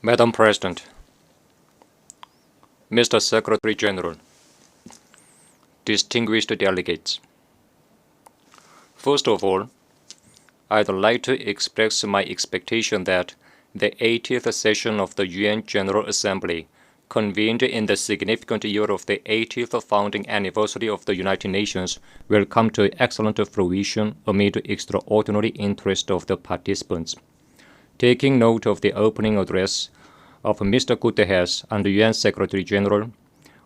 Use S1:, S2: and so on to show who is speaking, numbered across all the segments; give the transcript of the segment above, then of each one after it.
S1: Madam President, Mr. Secretary General, distinguished delegates. First of all, I'd like to express my expectation that the 80th session of the UN General Assembly, convened in the significant year of the 80th founding anniversary of the United Nations, will come to excellent fruition amid extraordinary interest of the participants. Taking note of the opening address of Mr. Guterres and the UN Secretary General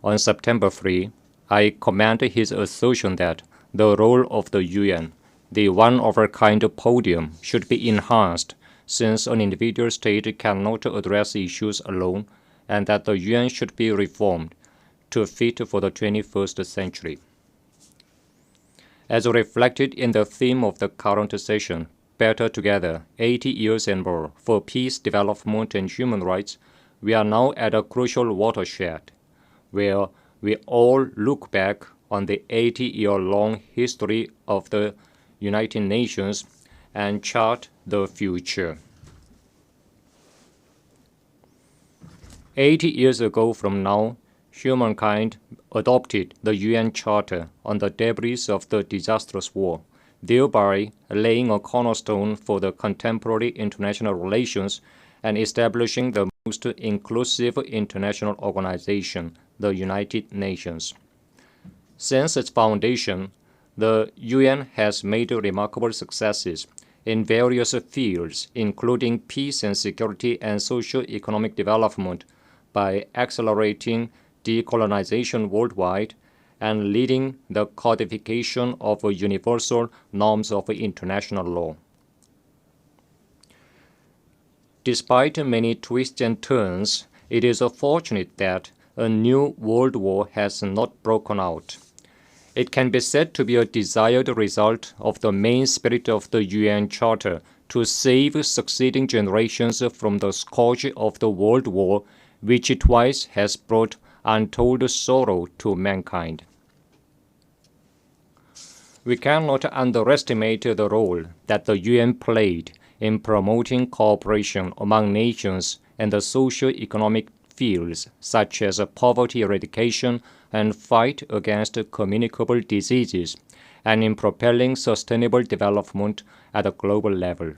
S1: on September 3, I commend his assertion that the role of the UN, the one-of-a-kind podium, should be enhanced, since an individual state cannot address issues alone, and that the UN should be reformed to fit for the 21st century. As reflected in the theme of the current session, Better Together, 80 years and more for peace, development, and human rights, we are now at a crucial watershed, where we all look back on the 80-year-long history of the United Nations and chart the future. 80 years ago from now, humankind adopted the UN Charter on the debris of the disastrous war, thereby laying a cornerstone for the contemporary international relations and establishing the most inclusive international organization, the United Nations. Since its foundation, the UN has made remarkable successes in various fields, including peace and security and socio-economic development, by accelerating decolonization worldwide and leading the codification of universal norms of international law. Despite many twists and turns, it is fortunate that a new world war has not broken out. It can be said to be a desired result of the main spirit of the UN Charter to save succeeding generations from the scourge of the World War, which twice has brought untold sorrow to mankind. We cannot underestimate the role that the UN played in promoting cooperation among nations in the socio-economic fields such as poverty eradication and fight against communicable diseases, and in propelling sustainable development at a global level.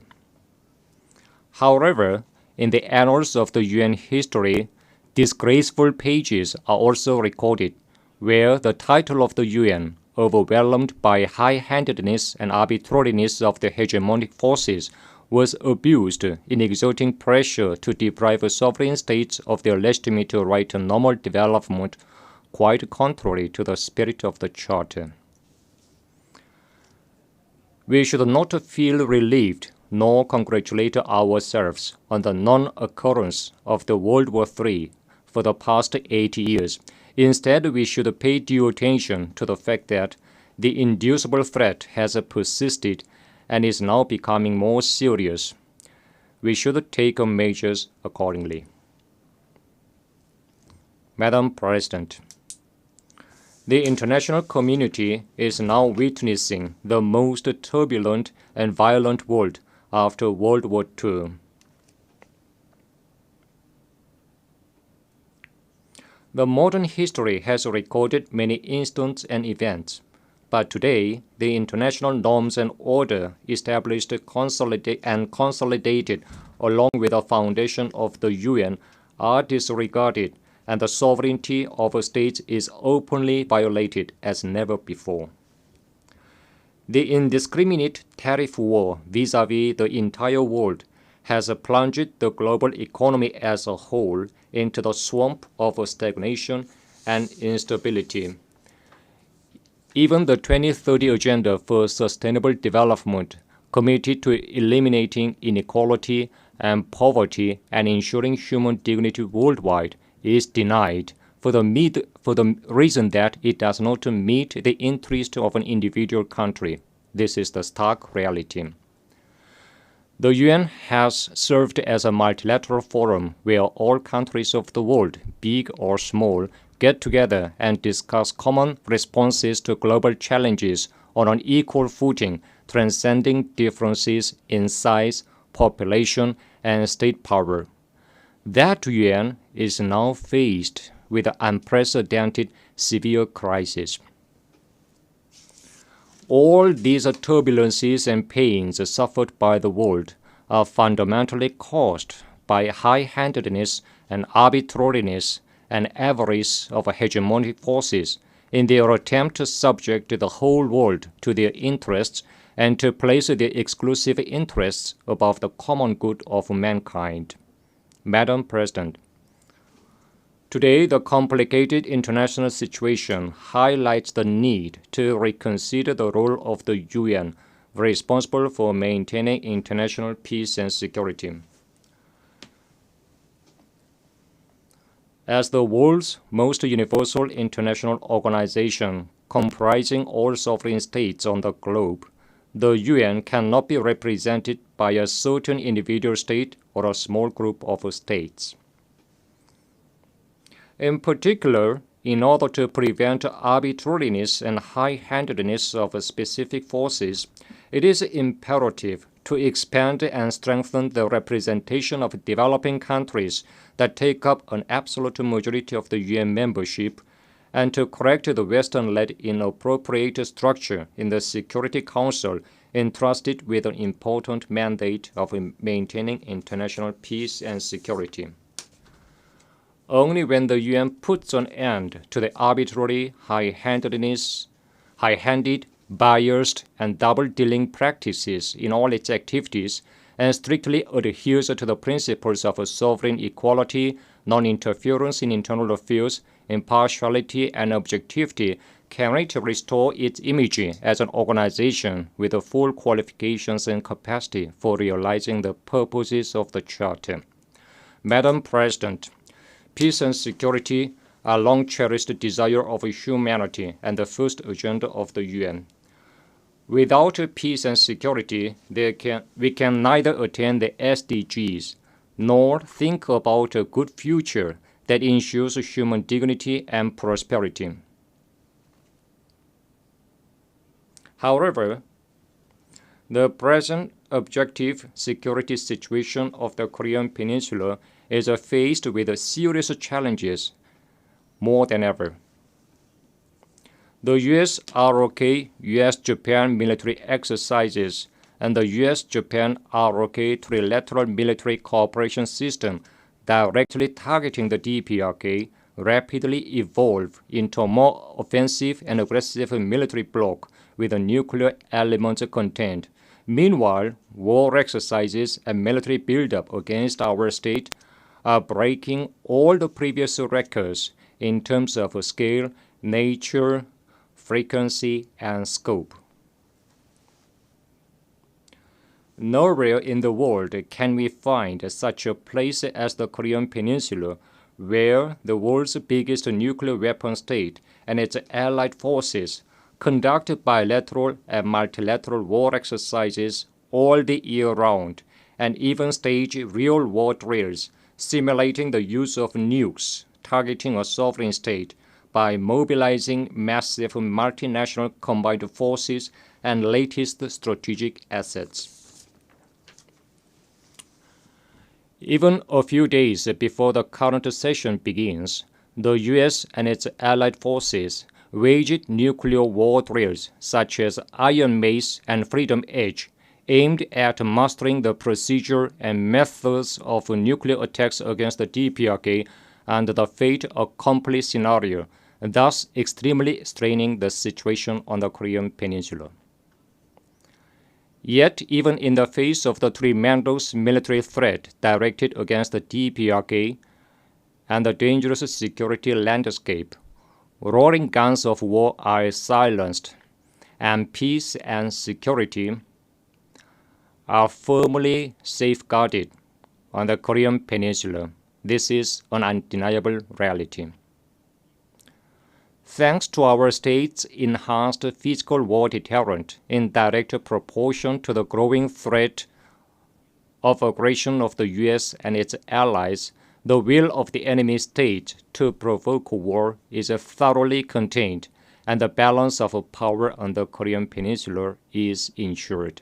S1: However, in the annals of the UN history, disgraceful pages are also recorded, where the title of the UN, overwhelmed by high-handedness and arbitrariness of the hegemonic forces, was abused in exerting pressure to deprive sovereign states of their legitimate right to normal development, quite contrary to the spirit of the Charter. We should not feel relieved nor congratulate ourselves on the non-occurrence of the World War III for the past 80 years. Instead, we should pay due attention to the fact that the inducible threat has persisted and is now becoming more serious. We should take measures accordingly. Madam President, the international community is now witnessing the most turbulent and violent world after World War II. The modern history has recorded many incidents and events, but today the international norms and order established and consolidated along with the foundation of the UN are disregarded, and the sovereignty of states is openly violated as never before. The indiscriminate tariff war vis-à-vis the entire world has plunged the global economy as a whole into the swamp of stagnation and instability. Even the 2030 Agenda for Sustainable Development, committed to eliminating inequality and poverty and ensuring human dignity worldwide, is denied for the reason that it does not meet the interest of an individual country. This is the stark reality. The UN has served as a multilateral forum where all countries of the world, big or small, get together and discuss common responses to global challenges on an equal footing, transcending differences in size, population, and state power. That UN is now faced with an unprecedented severe crisis. All these turbulences and pains suffered by the world are fundamentally caused by high-handedness and arbitrariness and avarice of hegemonic forces in their attempt to subject the whole world to their interests and to place their exclusive interests above the common good of mankind. Madam President, today the complicated international situation highlights the need to reconsider the role of the UN responsible for maintaining international peace and security. As the world's most universal international organization comprising all sovereign states on the globe, the UN cannot be represented by a certain individual state or a small group of states. In particular, in order to prevent arbitrariness and high-handedness of specific forces, it is imperative to expand and strengthen the representation of developing countries that take up an absolute majority of the UN membership, and to correct the Western-led inappropriate structure in the Security Council entrusted with an important mandate of maintaining international peace and security. Only when the UN puts an end to the arbitrary, high-handed, biased, and double-dealing practices in all its activities and strictly adheres to the principles of sovereign equality, non-interference in internal affairs, impartiality, and objectivity, can it restore its image as an organization with the full qualifications and capacity for realizing the purposes of the Charter. Madam President, peace and security are long-cherished desire of humanity and the first agenda of the UN. Without peace and security, we can neither attain the SDGs nor think about a good future that ensures human dignity and prosperity. However, the present objective security situation of the Korean Peninsula is faced with serious challenges more than ever. The U.S. ROK U.S Japan military exercises and the U.S. Japan ROK trilateral military cooperation system directly targeting the DPRK rapidly evolve into a more offensive and aggressive military bloc with a nuclear element content. Meanwhile, war exercises and military buildup against our state are breaking all the previous records in terms of scale, nature, frequency, and scope. Nowhere in the world can we find such a place as the Korean Peninsula, where the world's biggest nuclear weapon state and its allied forces conduct bilateral and multilateral war exercises all the year round, and even stage real war drills simulating the use of nukes targeting a sovereign state by mobilizing massive multinational combined forces and latest strategic assets. Even a few days before the current session begins, the U.S. and its allied forces waged nuclear war drills such as Iron Mace and Freedom Edge, aimed at mastering the procedure and methods of nuclear attacks against the DPRK and the fait accompli scenario, thus extremely straining the situation on the Korean Peninsula. Yet, even in the face of the tremendous military threat directed against the DPRK and the dangerous security landscape, roaring guns of war are silenced, and peace and security are firmly safeguarded on the Korean Peninsula. This is an undeniable reality. Thanks to our state's enhanced physical war deterrent in direct proportion to the growing threat of aggression of the U.S. and its allies, the will of the enemy state to provoke war is thoroughly contained, and the balance of power on the Korean Peninsula is ensured.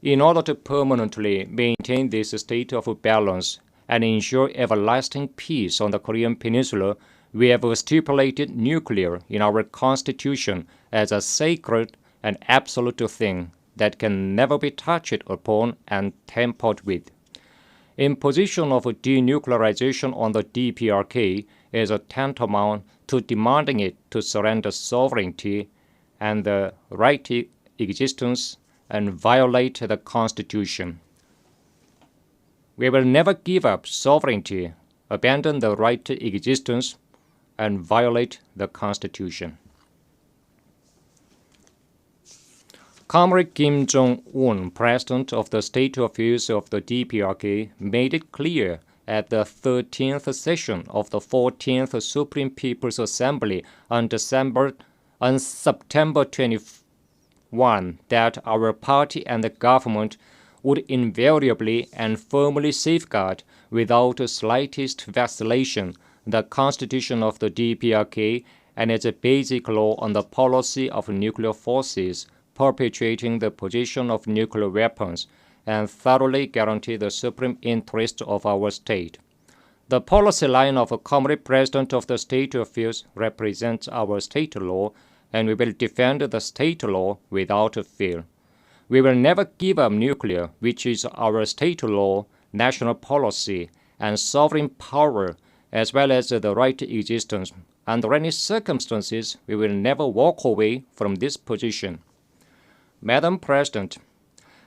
S1: In order to permanently maintain this state of balance, and ensure everlasting peace on the Korean Peninsula, we have stipulated nuclear in our Constitution as a sacred and absolute thing that can never be touched upon and tampered with. Imposition of denuclearization on the DPRK is tantamount to demanding it to surrender sovereignty and the right to existence and violate the Constitution. We will never give up sovereignty, abandon the right to existence, and violate the Constitution. Comrade Kim Jong-un, president of the State Affairs of the DPRK, made it clear at the 13th session of the 14th Supreme People's Assembly on September 21 that our party and the government would invariably and firmly safeguard, without the slightest vacillation, the Constitution of the DPRK and its basic law on the policy of nuclear forces, perpetuating the possession of nuclear weapons, and thoroughly guarantee the supreme interest of our state. The policy line of a Comrade President of the State Affairs represents our state law, and we will defend the state law without fear. We will never give up nuclear, which is our state law, national policy, and sovereign power, as well as the right to existence. Under any circumstances, we will never walk away from this position. Madam President,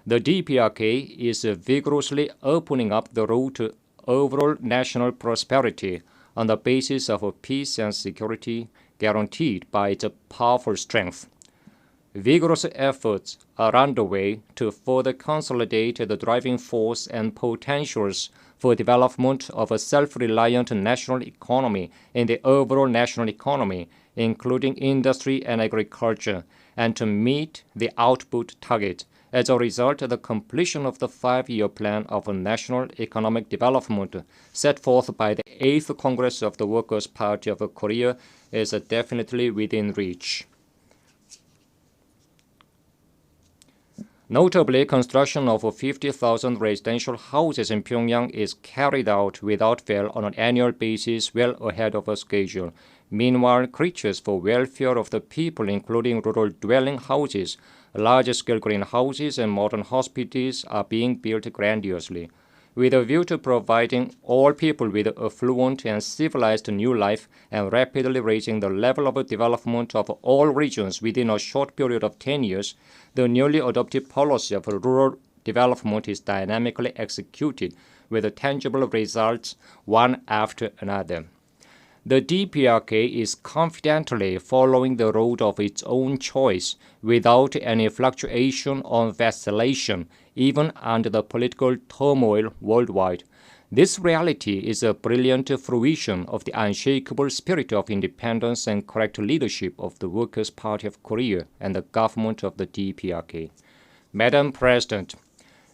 S1: the DPRK is vigorously opening up the road to overall national prosperity on the basis of peace and security guaranteed by its powerful strength. Vigorous efforts are underway to further consolidate the driving force and potentials for development of a self-reliant national economy in the overall national economy, including industry and agriculture, and to meet the output target. As a result, the completion of the 5-year plan of national economic development set forth by the 8th Congress of the Workers' Party of Korea is definitely within reach. Notably, construction of 50,000 residential houses in Pyongyang is carried out without fail on an annual basis, well ahead of schedule. Meanwhile, creatures for welfare of the people, including rural dwelling houses, large-scale greenhouses, and modern hospitals, are being built grandiosely, with a view to providing all people with a fluent and civilized new life and rapidly raising the level of development of all regions within a short period of 10 years. The newly adopted policy of rural development is dynamically executed with tangible results one after another. The DPRK is confidently following the road of its own choice without any fluctuation or vacillation, even under the political turmoil worldwide. This reality is a brilliant fruition of the unshakable spirit of independence and correct leadership of the Workers' Party of Korea and the government of the DPRK. Madam President,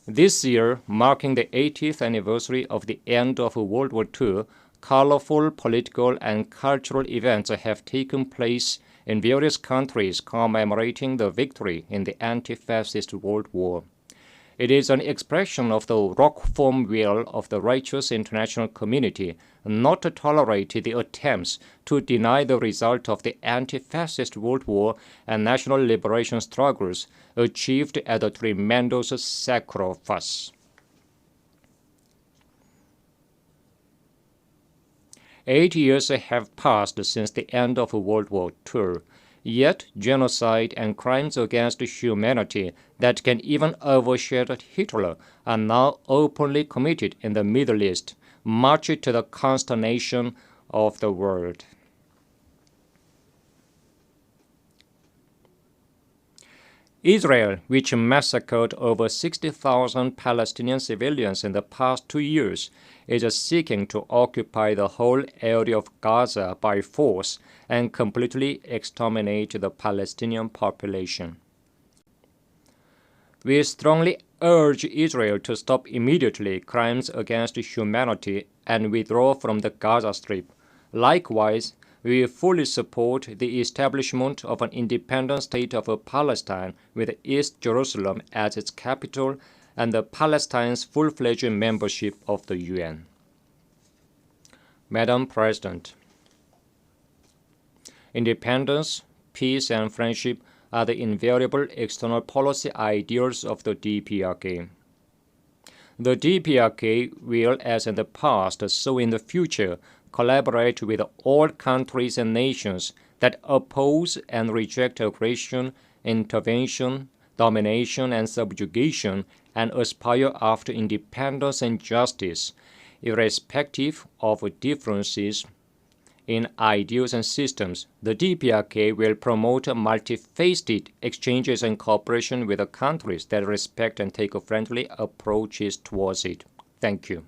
S1: this year, marking the 80th anniversary of the end of World War II, colorful political and cultural events have taken place in various countries commemorating the victory in the anti-fascist World War. It is an expression of the rock-firm will of the righteous international community not to tolerate the attempts to deny the result of the anti-fascist World War and national liberation struggles achieved at a tremendous sacrifice. 8 years have passed since the end of World War II, yet genocide and crimes against humanity that can even overshadow Hitler are now openly committed in the Middle East, much to the consternation of the world. Israel, which massacred over 60,000 Palestinian civilians in the past 2 years, is seeking to occupy the whole area of Gaza by force and completely exterminate the Palestinian population. We strongly urge Israel to stop immediately crimes against humanity and withdraw from the Gaza Strip. Likewise, we fully support the establishment of an independent state of Palestine with East Jerusalem as its capital and Palestine's full-fledged membership of the UN. Madam President, independence, peace, and friendship are the invariable external policy ideals of the DPRK. The DPRK will, as in the past, so in the future, collaborate with all countries and nations that oppose and reject aggression, intervention, domination, and subjugation, and aspire after independence and justice, irrespective of differences in ideals and systems. The DPRK will promote multifaceted exchanges and cooperation with the countries that respect and take friendly approaches towards it. Thank you.